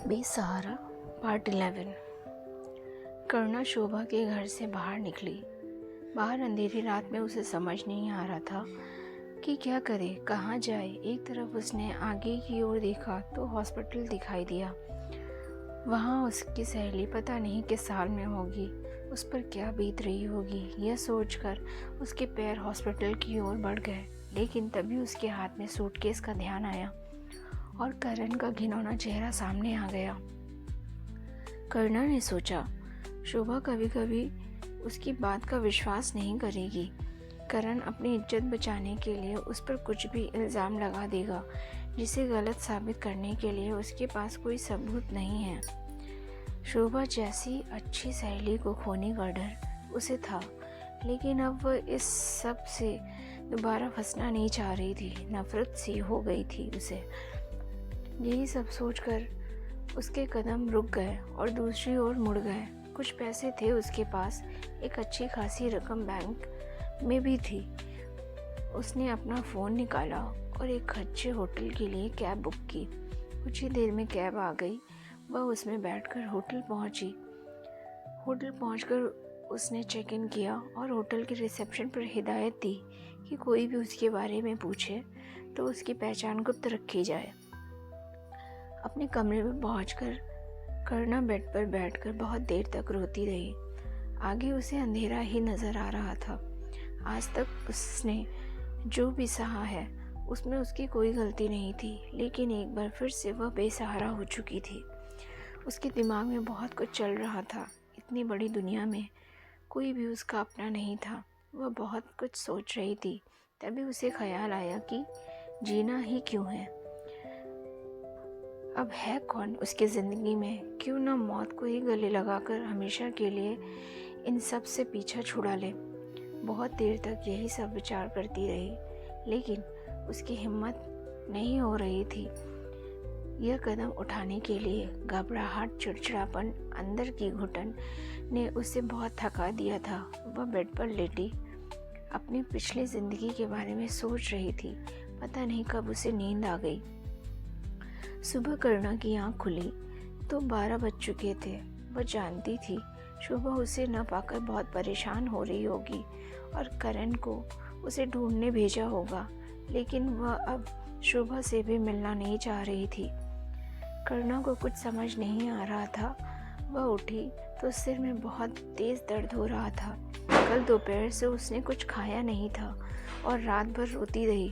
बेसहारा पार्ट 11। करुणा शोभा के घर से बाहर निकली। बाहर अंधेरी रात में उसे समझ नहीं आ रहा था कि क्या करे, कहाँ जाए। एक तरफ उसने आगे की ओर देखा तो हॉस्पिटल दिखाई दिया। वहाँ उसकी सहेली पता नहीं किस हाल में होगी, उस पर क्या बीत रही होगी। यह सोचकर उसके पैर हॉस्पिटल की ओर बढ़ गए, लेकिन तभी उसके हाथ में सूटकेस का ध्यान आया और करण का घिनौना चेहरा सामने आ गया। करुणा ने सोचा, शोभा कभी कभी उसकी बात का विश्वास नहीं करेगी। करण अपनी इज्जत बचाने के लिए उस पर कुछ भी इल्ज़ाम लगा देगा, जिसे गलत साबित करने के लिए उसके पास कोई सबूत नहीं है। शोभा जैसी अच्छी सहेली को खोने का डर उसे था, लेकिन अब वह इस सब से दोबारा फंसना नहीं चाह रही थी। नफरत सी हो गई थी उसे। यही सब सोचकर उसके कदम रुक गए और दूसरी ओर मुड़ गए। कुछ पैसे थे उसके पास, एक अच्छी खासी रकम बैंक में भी थी। उसने अपना फ़ोन निकाला और एक अच्छे होटल के लिए कैब बुक की। कुछ ही देर में कैब आ गई। वह उसमें बैठकर होटल पहुंची। होटल पहुंचकर उसने चेक इन किया और होटल के रिसेप्शन पर हिदायत दी कि कोई भी उसके बारे में पूछे तो उसकी पहचान गुप्त रखी जाए। अपने कमरे में पहुंचकर करुणा बेड पर बैठकर बहुत देर तक रोती रही। आगे उसे अंधेरा ही नज़र आ रहा था। आज तक उसने जो भी सहा है उसमें उसकी कोई गलती नहीं थी, लेकिन एक बार फिर से वह बेसहारा हो चुकी थी। उसके दिमाग में बहुत कुछ चल रहा था। इतनी बड़ी दुनिया में कोई भी उसका अपना नहीं था। वह बहुत कुछ सोच रही थी। तभी उसे ख्याल आया कि जीना ही क्यों है, अब है कौन उसकी ज़िंदगी में। क्यों ना मौत को ही गले लगाकर हमेशा के लिए इन सब से पीछा छुड़ा ले। बहुत देर तक यही सब विचार करती रही, लेकिन उसकी हिम्मत नहीं हो रही थी यह कदम उठाने के लिए। घबराहट, चिड़चिड़ापन, अंदर की घुटन ने उसे बहुत थका दिया था। वह बेड पर लेटी अपनी पिछली ज़िंदगी के बारे में सोच रही थी। पता नहीं कब उसे नींद आ गई। सुबह करुणा की आँख खुली तो 12 बज चुके थे। वह जानती थी शोभा उसे न पाकर बहुत परेशान हो रही होगी और करण को उसे ढूंढने भेजा होगा, लेकिन वह अब शोभा से भी मिलना नहीं चाह रही थी। करुणा को कुछ समझ नहीं आ रहा था। वह उठी तो सिर में बहुत तेज़ दर्द हो रहा था। कल दोपहर से उसने कुछ खाया नहीं था और रात भर रोती रही।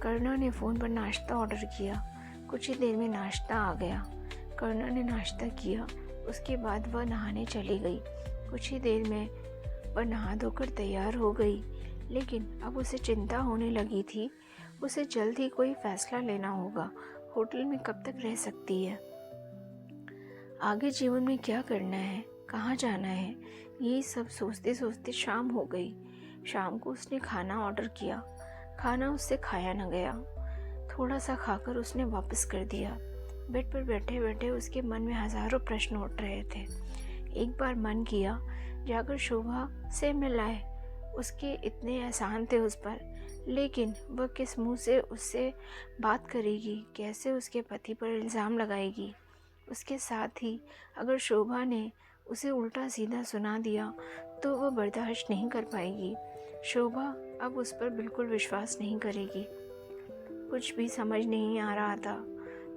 करुणा ने फ़ोन पर नाश्ता ऑर्डर किया। कुछ ही देर में नाश्ता आ गया। करुणा ने नाश्ता किया, उसके बाद वह नहाने चली गई। कुछ ही देर में वह नहा धोकर तैयार हो गई, लेकिन अब उसे चिंता होने लगी थी। उसे जल्द ही कोई फैसला लेना होगा। होटल में कब तक रह सकती है, आगे जीवन में क्या करना है, कहाँ जाना है, यही सब सोचते सोचते शाम हो गई। शाम को उसने खाना ऑर्डर किया। खाना उससे खाया न गया। थोड़ा सा खाकर उसने वापस कर दिया। बेड पर बैठे बैठे उसके मन में हज़ारों प्रश्न उठ रहे थे। एक बार मन किया जाकर शोभा से मिलाए। उसके इतने एहसान थे उस पर, लेकिन वह किस मुंह से उससे बात करेगी, कैसे उसके पति पर इल्ज़ाम लगाएगी। उसके साथ ही अगर शोभा ने उसे उल्टा सीधा सुना दिया तो वह बर्दाश्त नहीं कर पाएगी। शोभा अब उस पर बिल्कुल विश्वास नहीं करेगी। कुछ भी समझ नहीं आ रहा था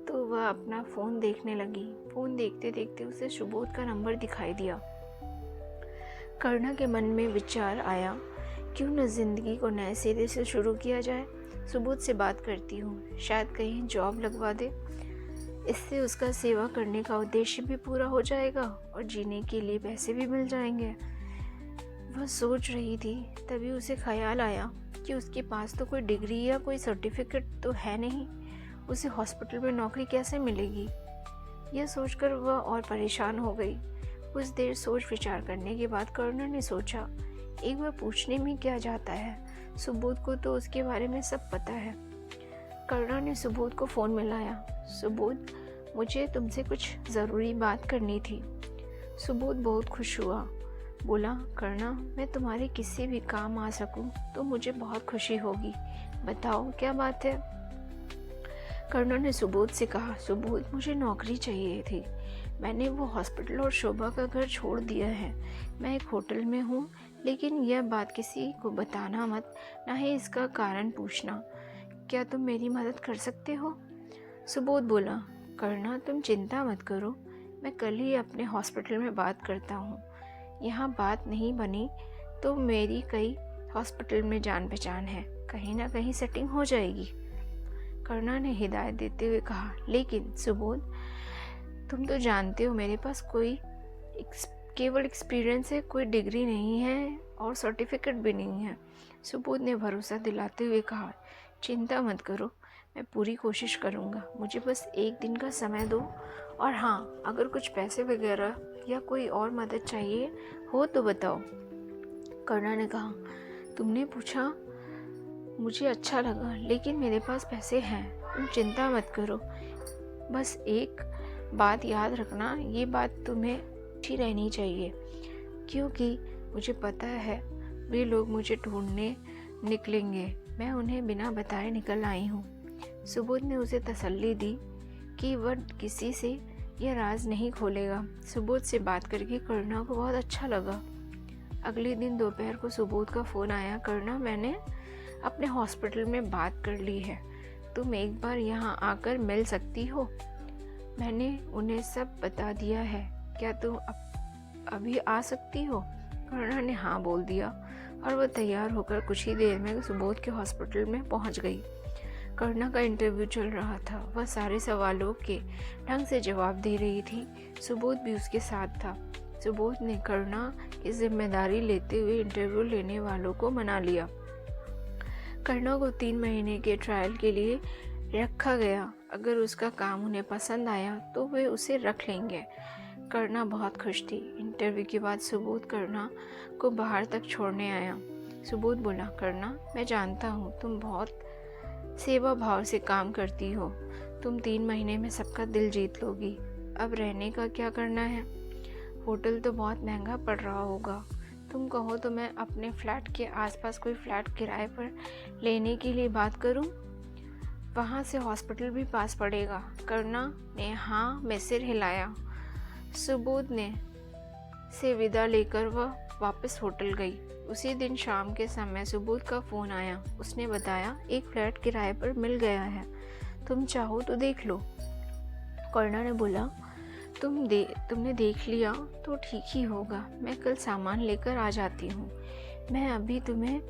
तो वह अपना फ़ोन देखने लगी। फ़ोन देखते देखते उसे सुबोध का नंबर दिखाई दिया। करुणा के मन में विचार आया, क्यों न ज़िंदगी को नए सिरे से शुरू किया जाए। सुबोध से बात करती हूँ, शायद कहीं जॉब लगवा दे। इससे उसका सेवा करने का उद्देश्य भी पूरा हो जाएगा और जीने के लिए पैसे भी मिल जाएंगे। वह सोच रही थी, तभी उसे ख्याल आया कि उसके पास तो कोई डिग्री या कोई सर्टिफिकेट तो है नहीं। उसे हॉस्पिटल में नौकरी कैसे मिलेगी। यह सोचकर वह और परेशान हो गई। कुछ देर सोच विचार करने के बाद करुणा ने सोचा, एक बार पूछने में क्या जाता है, सुबोध को तो उसके बारे में सब पता है। करुणा ने सुबोध को फ़ोन मिलाया। सुबोध, मुझे तुमसे कुछ ज़रूरी बात करनी थी। सुबोध बहुत खुश हुआ। बोला, करुणा, मैं तुम्हारे किसी भी काम आ सकूं तो मुझे बहुत खुशी होगी। बताओ क्या बात है। करुणा ने सुबोध से कहा, सुबोध मुझे नौकरी चाहिए थी। मैंने वो हॉस्पिटल और शोभा का घर छोड़ दिया है। मैं एक होटल में हूँ, लेकिन यह बात किसी को बताना मत, ना ही इसका कारण पूछना। क्या तुम मेरी मदद कर सकते हो? सुबोध बोला, करुणा तुम चिंता मत करो, मैं कल ही अपने हॉस्पिटल में बात करता हूँ। यहाँ बात नहीं बनी तो मेरी कई हॉस्पिटल में जान पहचान है, कहीं ना कहीं सेटिंग हो जाएगी। करुणा ने हिदायत देते हुए कहा, लेकिन सुबोध तुम तो जानते हो मेरे पास केवल एक्सपीरियंस है, कोई डिग्री नहीं है और सर्टिफिकेट भी नहीं है। सुबोध ने भरोसा दिलाते हुए कहा, चिंता मत करो, मैं पूरी कोशिश करूँगा। मुझे बस एक दिन का समय दो, और हाँ, अगर कुछ पैसे वगैरह या कोई और मदद चाहिए हो तो बताओ। करुणा ने कहा, तुमने पूछा मुझे अच्छा लगा, लेकिन मेरे पास पैसे हैं, तुम चिंता मत करो। बस एक बात याद रखना, ये बात तुम्हें अच्छी रहनी चाहिए, क्योंकि मुझे पता है वे लोग मुझे ढूंढने निकलेंगे। मैं उन्हें बिना बताए निकल आई हूँ। सुबोध ने उसे तसल्ली दी कि वह किसी से यह राज नहीं खोलेगा। सुबोध से बात करके करुणा को बहुत अच्छा लगा। अगले दिन दोपहर को सुबोध का फ़ोन आया, करुणा मैंने अपने हॉस्पिटल में बात कर ली है, तुम एक बार यहाँ आकर मिल सकती हो? मैंने उन्हें सब बता दिया है, क्या तुम अभी आ सकती हो? करुणा ने हाँ बोल दिया और वह तैयार होकर कुछ ही देर में सुबोध के हॉस्पिटल में पहुँच गई। करुणा का इंटरव्यू चल रहा था, वह सारे सवालों के ढंग से जवाब दे रही थी। सुबोध भी उसके साथ था। सुबोध ने करुणा की जिम्मेदारी लेते हुए इंटरव्यू लेने वालों को मना लिया। करुणा को 3 महीने के ट्रायल के लिए रखा गया। अगर उसका काम उन्हें पसंद आया तो वे उसे रख लेंगे। करुणा बहुत खुश थी। इंटरव्यू के बाद सुबोध करुणा को बाहर तक छोड़ने आया। सुबोध बोला, करुणा मैं जानता हूँ तुम बहुत सेवा भाव से काम करती हो, तुम 3 महीने में सबका दिल जीत लोगी। अब रहने का क्या करना है? होटल तो बहुत महंगा पड़ रहा होगा, तुम कहो तो मैं अपने फ्लैट के आसपास कोई फ्लैट किराए पर लेने के लिए बात करूं? वहाँ से हॉस्पिटल भी पास पड़ेगा। करुणा ने हाँ में सिर हिलाया। सुबोध ने से विदा लेकर वह वापस होटल गई। उसी दिन शाम के समय सुबोध का फ़ोन आया। उसने बताया, एक फ्लैट किराए पर मिल गया है, तुम चाहो तो देख लो। करुणा ने बोला, तुमने देख लिया तो ठीक ही होगा, मैं कल सामान लेकर आ जाती हूँ। मैं अभी तुम्हें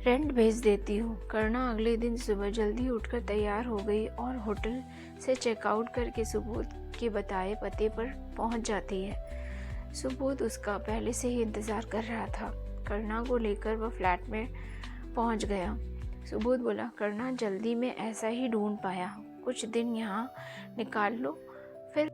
रेंट भेज देती हूँ। करुणा अगले दिन सुबह जल्दी उठकर तैयार हो गई और होटल से चेकआउट करके सुबोध के बताए पते पर पहुँच जाती है। सुबोध उसका पहले से ही इंतज़ार कर रहा था। करुणा को लेकर वह फ्लैट में पहुँच गया। सुबोध बोला, करुणा जल्दी में ऐसा ही ढूंढ पाया, कुछ दिन यहाँ निकाल लो, फिर